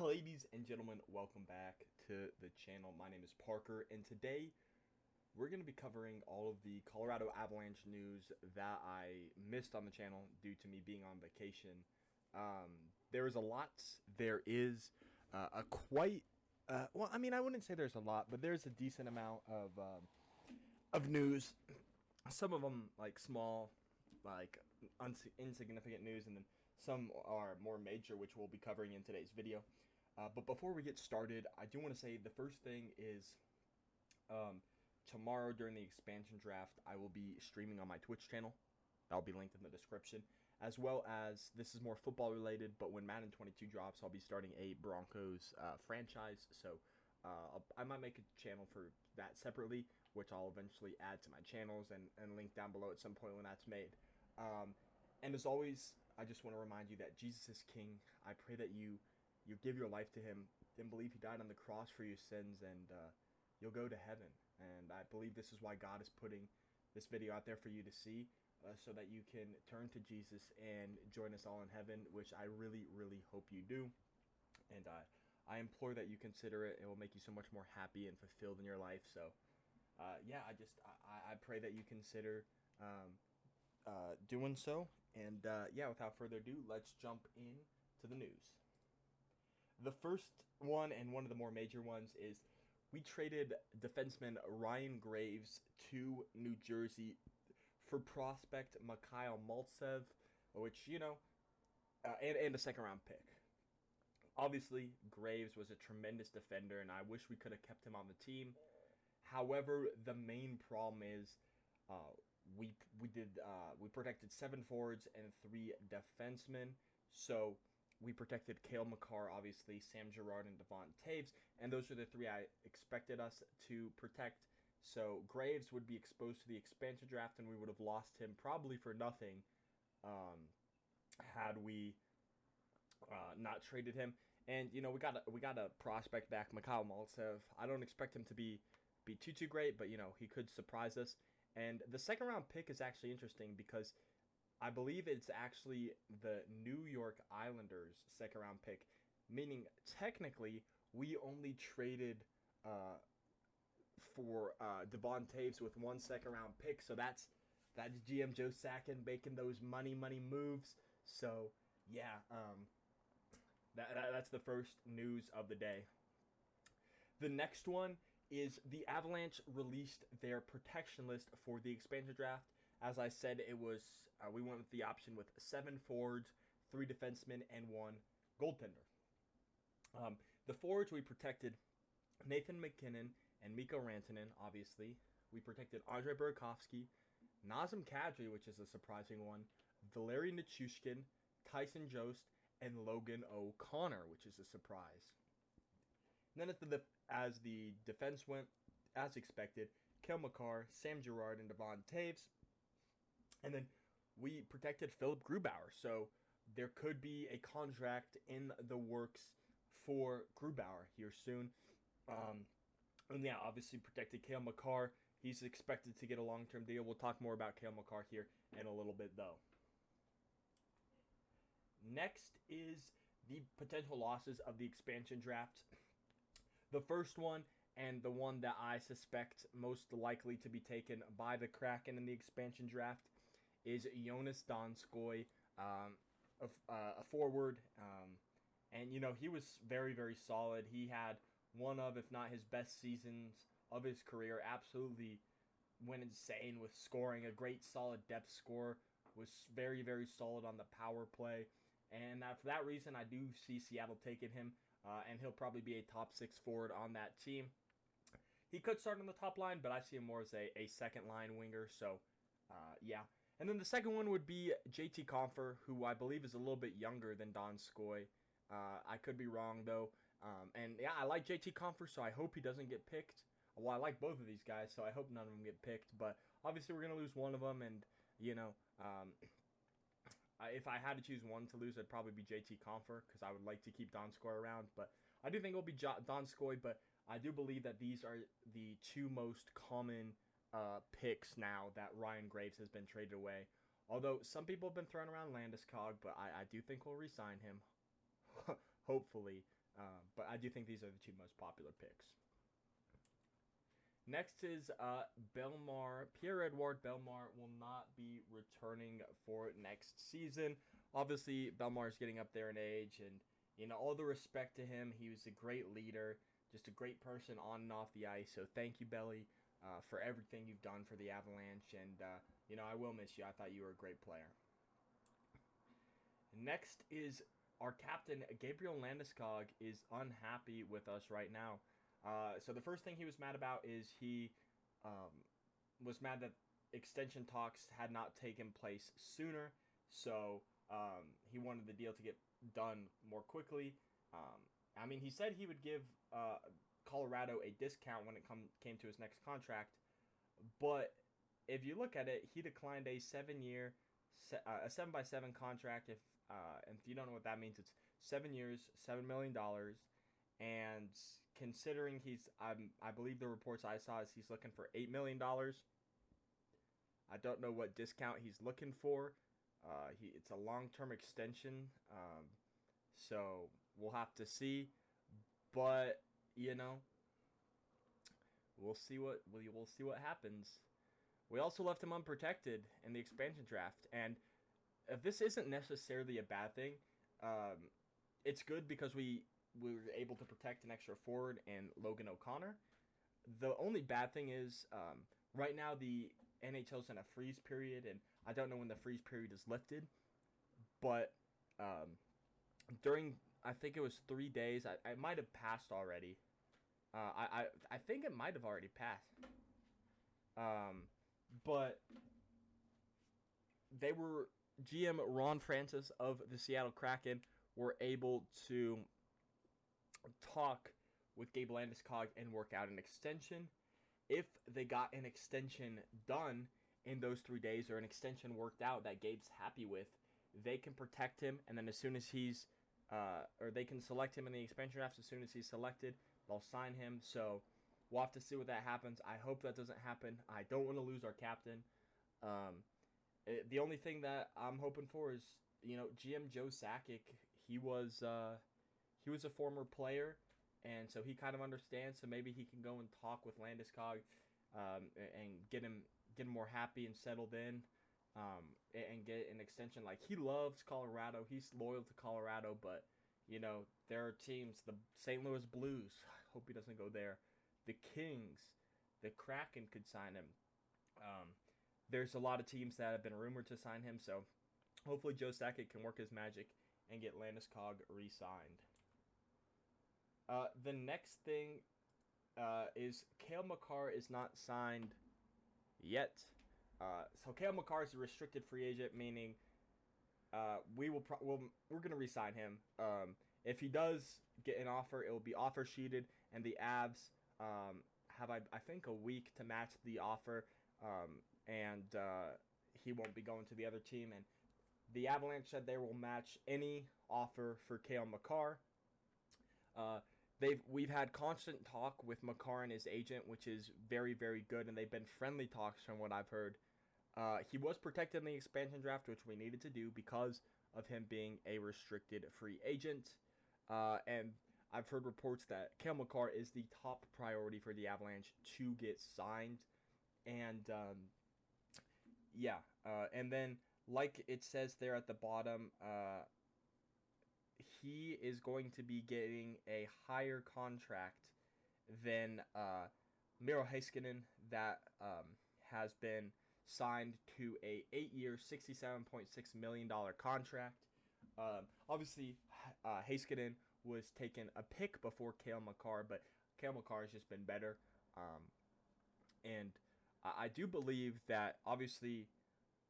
Ladies and gentlemen, welcome back to the channel. My name is Parker, and today we're going to be covering all of the Colorado Avalanche news that I missed on the channel due to me being on vacation. There is a lot. There is a quite well, I mean, I wouldn't say there's a lot, but there's a decent amount of news. Some of them like small, like insignificant news, and then some are more major, which we'll be covering in today's video. But before we get started, I do want to say the first thing is tomorrow during the expansion draft, I will be streaming on my Twitch channel. That'll be linked in the description. As well as, this is more football related, but when Madden 22 drops, I'll be starting a Broncos franchise. So I might make a channel for that separately, which I'll eventually add to my channels and link down below at some point when that's made. And as always, I just want to remind you that Jesus is King. I pray that you give your life to Him and believe He died on the cross for your sins, and you'll go to heaven. And I believe this is why God is putting this video out there for you to see, so that you can turn to Jesus and join us all in heaven, which I really, really hope you do. And I implore that you consider it. It will make you so much more happy and fulfilled in your life. So, yeah, I pray that you consider doing so. And yeah, without further ado, let's jump in to the news. The first one, and one of the more major ones, is we traded defenseman Ryan Graves to New Jersey for prospect Mikhail Maltsev, which, you know, and a second round pick. Obviously, Graves was a tremendous defender, and I wish we could have kept him on the team. However, the main problem is we protected 7 forwards and 3 defensemen. So we protected Cale, Makar, obviously, Sam Girard, and Devon Taves, and those are the 3 I expected us to protect. So Graves would be exposed to the expansion draft, and we would have lost him probably for nothing had we not traded him. And you know, we got a prospect back, Mikhail Maltsev. I don't expect him to be too great, but you know, he could surprise us. And the second round pick is actually interesting because I believe it's actually the New York Islanders' second round pick, meaning technically we only traded for Devon Taves with 1 second round pick. So that's GM Joe Sakic making those money moves. So yeah, that's the first news of the day. The next one is the Avalanche released their protection list for the expansion draft. As I said, it was we went with the option with 7 forwards, 3 defensemen, and 1 goaltender. The forwards, we protected Nathan MacKinnon and Mikko Rantanen, obviously. We protected Andrei Burakovsky, Nazem Kadri, which is a surprising one, Valeri Nichushkin, Tyson Jost, and Logan O'Connor, which is a surprise. And then as the defense went, as expected, Cale Makar, Sam Girard, and Devon Taves. And then we protected Philip Grubauer. So there could be a contract in the works for Grubauer here soon. And yeah, obviously protected Cale Makar. He's expected to get a long-term deal. We'll talk more about Cale Makar here in a little bit, though. Next is the potential losses of the expansion draft. The first one, and the one that I suspect most likely to be taken by the Kraken in the expansion draft, is Jonas Donskoi, a forward. And, you know, he was very, very solid. He had one of, if not his best seasons of his career. Absolutely went insane with scoring. A great, solid depth scorer. Was very, very solid on the power play. And for that reason, I do see Seattle taking him. And he'll probably be a top 6 forward on that team. He could start on the top line, but I see him more as a second line winger. So, yeah. And then the second one would be JT Compher, who I believe is a little bit younger than Donskoi. I could be wrong, though. And yeah, I like JT Compher, so I hope he doesn't get picked. Well, I like both of these guys, so I hope none of them get picked. But obviously, we're going to lose one of them. And, you know, if I had to choose one to lose, it'd probably be JT Compher, because I would like to keep Donskoi around. But I do think it'll be Donskoi, but I do believe that these are the 2 most common picks now that Ryan Graves has been traded away. Although some people have been throwing around Landeskog, but I do think we'll re-sign him. Hopefully. But I do think these are the two most popular picks. Next is BELLEMARE. Pierre-Edouard Bellemare will not be returning for next season. Obviously, Bellemare is getting up there in age, and all the respect to him. He was a great leader, just a great person on and off the ice. So thank you, Belly, for everything you've done for the Avalanche. And I will miss you. I thought you were a great player. Next is our captain, Gabriel Landeskog, is unhappy with us right now. So the first thing he was mad about is he was mad that extension talks had not taken place sooner. So he wanted the deal to get done more quickly. He said he would give Colorado a discount when it came to his next contract. But if you look at it, he declined a 7-year, a 7x7 contract. And if you don't know what that means, it's 7 years, $7 million. And considering I believe the reports I saw is he's looking for $8 million. I don't know what discount he's looking for. It's a long-term extension. So we'll have to see. But, we'll see what happens. We also left him unprotected in the expansion draft. And this isn't necessarily a bad thing. It's good because we were able to protect an extra forward and Logan O'Connor. The only bad thing is right now the NHL's in a freeze period, and I don't know when the freeze period is lifted. But during, I think it was 3 days, I might have passed already. I think it might have already passed. But they were, GM Ron Francis of the Seattle Kraken were able to talk with Gabe Landeskog and work out an extension. If they got an extension done in those 3 days, or an extension worked out that Gabe's happy with, they can protect him, and then as soon as he's or they can select him in the expansion draft. As soon as he's selected, they'll sign him. So we'll have to see what that happens. I hope that doesn't happen. I don't want to lose our captain. The only thing that I'm hoping for is, GM Joe Sakic. He was a former player, and so he kind of understands. So maybe he can go and talk with Landeskog and get him more happy and settled in, and get an extension. Like, he loves Colorado. He's loyal to Colorado, but there are teams. The St. Louis Blues. I hope he doesn't go there. The Kings, the Kraken could sign him. There's a lot of teams that have been rumored to sign him, so hopefully Joe Sakic can work his magic and get Landeskog re-signed. The next thing is Cale Makar is not signed yet. So Cale Makar is a restricted free agent, meaning we're going to re-sign him. If he does get an offer, it will be offer sheeted, and the Avs have, I think, a week to match the offer, and he won't be going to the other team. And the Avalanche said they will match any offer for Cale Makar. We've had constant talk with Makar and his agent, which is very, very good, and they've been friendly talks from what I've heard. He was protected in the expansion draft, which we needed to do because of him being a restricted free agent. And I've heard reports that Cale Makar is the top priority for the Avalanche to get signed. And and then, like it says there at the bottom, he is going to be getting a higher contract than Miro Heiskanen, that has been signed to a 8-year, $67.6 million contract. Obviously, Heiskanen was taking a pick before Cale Makar, but Cale Makar has just been better. And I do believe that, obviously,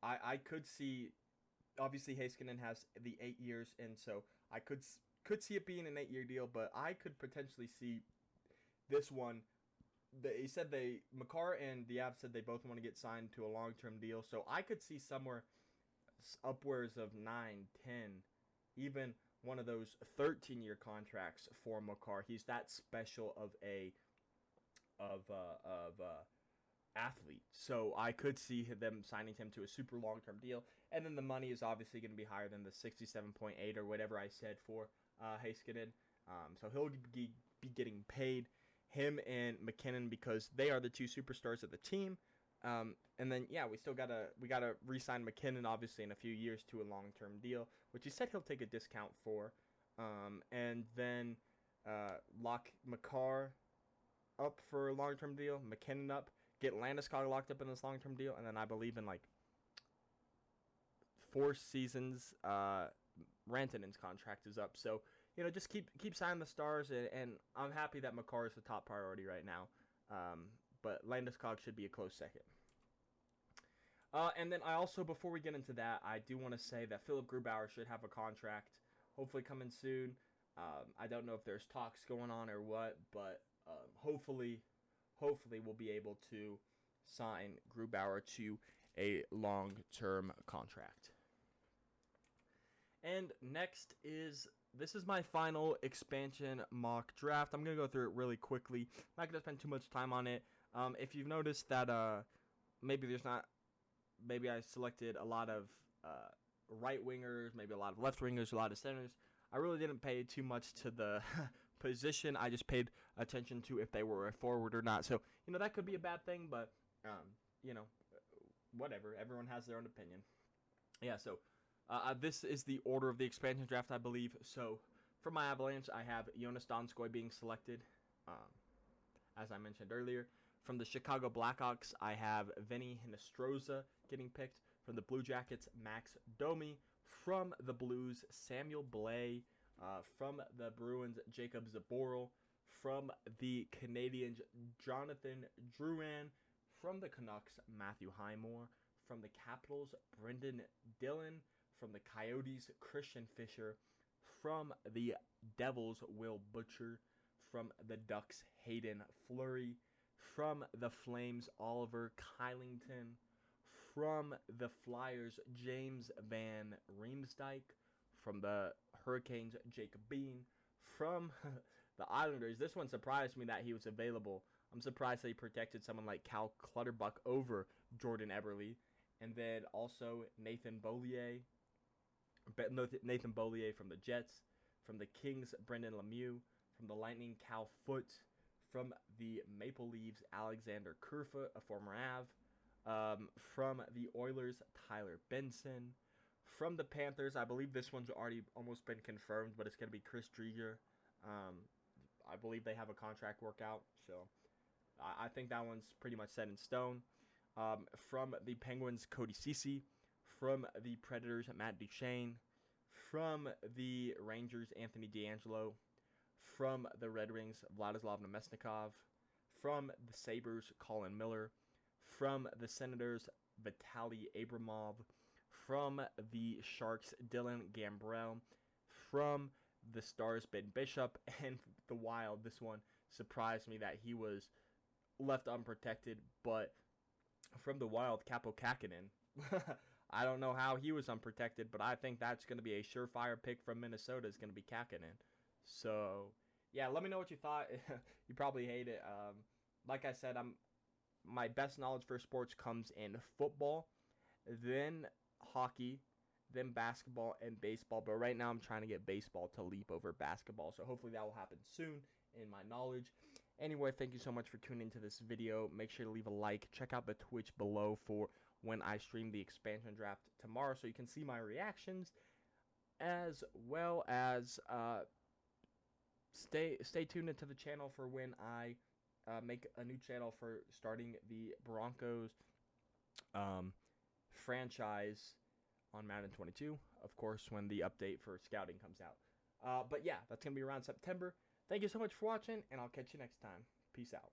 I could see, obviously Heiskanen has the 8 years, and so I could see it being an 8-year deal, but I could potentially see this one. He said Makar and the Avs said they both want to get signed to a long-term deal, so I could see somewhere upwards of 9, 10, even one of those 13-year contracts for Makar. He's that special of a athlete, so I could see them signing him to a super long-term deal, and then the money is obviously going to be higher than the 67.8 or whatever I said for Heiskanen. So he'll be getting paid, him and McKinnon, because they are the two superstars of the team. And then we gotta re-sign McKinnon obviously in a few years to a long-term deal, which he said he'll take a discount for. And then lock Makar up for a long-term deal, McKinnon up, get Landeskog locked up in this long-term deal, and then I believe in like 4 seasons, Rantanen's contract is up. So just keep signing the stars, and I'm happy that Makar is the top priority right now. But Landeskog should be a close second. And then I also, before we get into that, I do want to say that Philip Grubauer should have a contract, hopefully coming soon. I don't know if there's talks going on or what, but hopefully we'll be able to sign Grubauer to a long-term contract. And next this is my final expansion mock draft. I'm going to go through it really quickly. I'm not going to spend too much time on it. If you've noticed that maybe I selected a lot of right wingers, maybe a lot of left wingers, a lot of centers. I really didn't pay too much to the position. I just paid attention to if they were a forward or not. So, that could be a bad thing, but, whatever. Everyone has their own opinion. Yeah, so this is the order of the expansion draft, I believe. So, for my Avalanche, I have Jonas Donskoy being selected, as I mentioned earlier. From the Chicago Blackhawks, I have Vinny Hinostroza getting picked. From the Blue Jackets, Max Domi. From the Blues, Samuel Blais. From the Bruins, Jacob Zaboral. From the Canadiens, Jonathan Drouin. From the Canucks, Matthew Highmore. From the Capitals, Brendan Dillon. From the Coyotes, Christian Fischer. From the Devils, Will Butcher. From the Ducks, Hayden Fleury. From the Flames, Oliver Kylington. From the Flyers, James Van Riemsdyk. From the Hurricanes, Jacob Bean. From the Islanders, this one surprised me that he was available. I'm surprised they protected someone like Cal Clutterbuck over Jordan Eberle. And then also Nathan Beaulier from the Jets. From the Kings, Brendan Lemieux. From the Lightning, Cal Foote. From the Maple Leafs, Alexander Kerfoot, a former Av. From the Oilers, Tyler Benson. From the Panthers, I believe this one's already almost been confirmed, but it's going to be Chris Driedger. I believe they have a contract workout, so I think that one's pretty much set in stone. From the Penguins, Cody Ceci. From the Predators, Matt Duchene. From the Rangers, Anthony DeAngelo. From the Red Wings, Vladislav Namestnikov. From the Sabres, Colin Miller. From the Senators, Vitaly Abramov. From the Sharks, Dylan Gambrell. From the Stars, Ben Bishop. And the Wild, this one surprised me that he was left unprotected. But from the Wild, Capo Kakinen. I don't know how he was unprotected, but I think that's going to be a surefire pick from Minnesota is going to be Kakinen. So, yeah, let me know what you thought. You probably hate it. Like I said, my best knowledge for sports comes in football, then hockey, then basketball and baseball. But right now I'm trying to get baseball to leap over basketball. So hopefully that will happen soon in my knowledge. Anyway, thank you so much for tuning into this video. Make sure to leave a like. Check out the Twitch below for when I stream the expansion draft tomorrow so you can see my reactions, as well as stay tuned into the channel for when I make a new channel for starting the Broncos franchise on Madden 22, of course, when the update for scouting comes out. But yeah, that's going to be around September. Thank you so much for watching, and I'll catch you next time. Peace out.